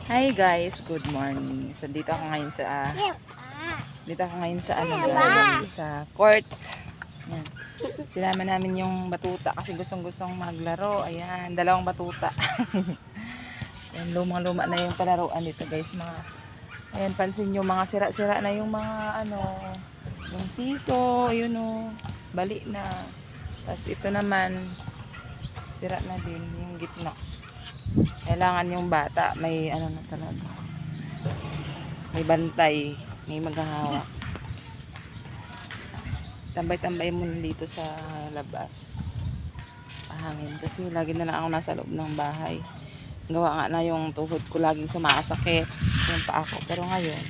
Hi guys, good morning. So dito ako ngayon sa guys, sa court. Yan. Sinama namin yung batuta kasi gustong-gustong maglaro. Ayan, dalawang batuta. Ayan, lumang-luma na yung palaruan dito guys. Ayan, pansin nyo, mga sira-sira na yung mga yung siso, yun o, bali na. Tapos ito naman, sira na din yung gitna. Kailangan yung bata may na talaga, may bantay, may maghahawak. Tambay-tambay muna dito sa labas, hangin kasi lagi na lang ako nasa loob ng bahay. Gawa nga na yung tuhod ko laging sumasakit yung paa ko, pero ngayon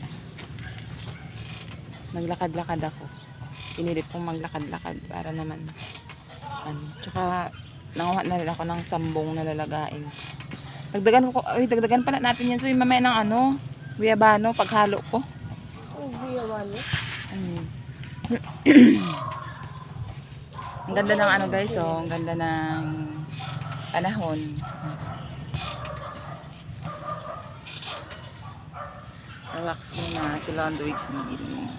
maglakad-lakad ako, pinilit kong maglakad-lakad para naman tsaka nanguha na rin ako ng sambong na lalagain. Dagdagan pala natin yan. So, mamaya ng guyabano, paghalo ko. Guyabano? Ang ganda ng guys, oh. Ang ganda ng panahon. Relax muna si laundry queen.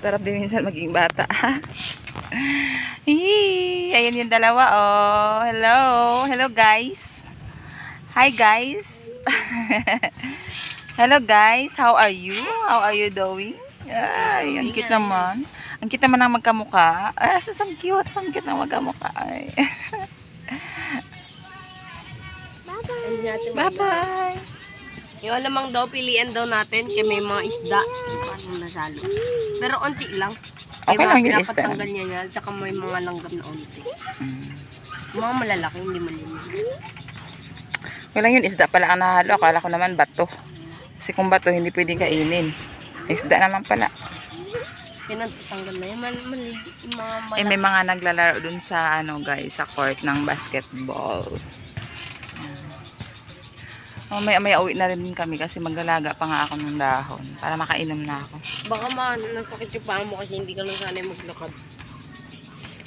Sarap din minsan maging bata. Ayan yung dalawa, oh. Hello. Hello, guys. Hi, guys. Hello, guys. How are you? How are you doing? Ay, ang cute naman. Ang cute naman ang magkamukha. Ay, sus, ang cute. Ang cute ng magkamukha. Ay. Bye-bye. Bye-bye. Yung alamang daw, pilian daw natin kasi may mga isda. Parang nasalo. Pero onti lang. Okay lang yung isda. Pinapatanggal niya yan. Tsaka may mga langgam na onti. Mga malalaki, hindi malinis. Okay lang yun. Isda pala ang nahalo. Akala ko naman bato. Kasi kung bato, hindi pwedeng kainin. Isda naman pala. Pinapatanggal na yan. Yung mga malaki. May mga naglalaro dun sa guys, sa court ng basketball. May uwi na rin kami kasi maglalaga pa nga ako ng dahon para makainom na ako. Baka nasakit yung paa mo kasi hindi ka lang sanay maglakad.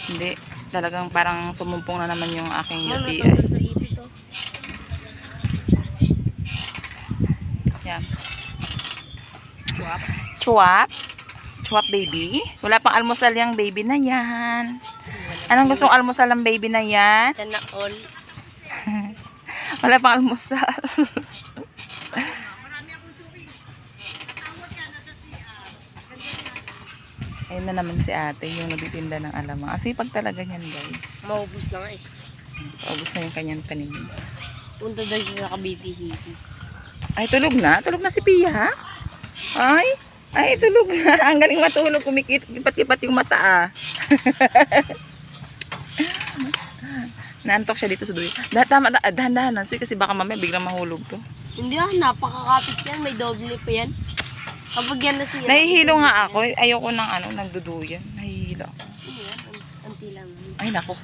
Hindi, talagang parang sumumpong na naman yung aking UTI. Sa ipit to. Yan. Chuap. Chuap. Chuap baby. Wala pang almusal yung baby na yan. Anong gustong almusal ng baby na yan? Sana all. Wala pang almusal. Ayun na naman si ate, yung nagtitinda ng alamang. Asipag talaga yan, guys. Maubos na nga eh. Paubos na yung kanyang tanim. Punta daw siya sa Kabiti-City. Ay, tulog na? Tulog na si Pia? Ay, tulog na. Ang galing matulog. Kumikit-kipat yung mata, ah. Naantok siya dito sa duwi. Dahan-dahan. Kasi baka mamaya biglang mahulog to. Hindi napakakapit yan. May doble pa yan. Kapag yan na siya. Nahihilo nga ako. Ayoko ng nagduduyan. Nahihilo ako. Anti lang. Ay, nako.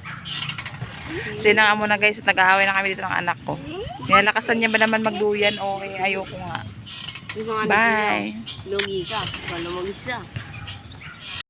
Sina nga muna guys, nag-aaway na kami dito ng anak ko. Nilalakasan niya ba naman magduyan? Okay, ayoko nga. Bye. Logi ka. Wala mag-isa.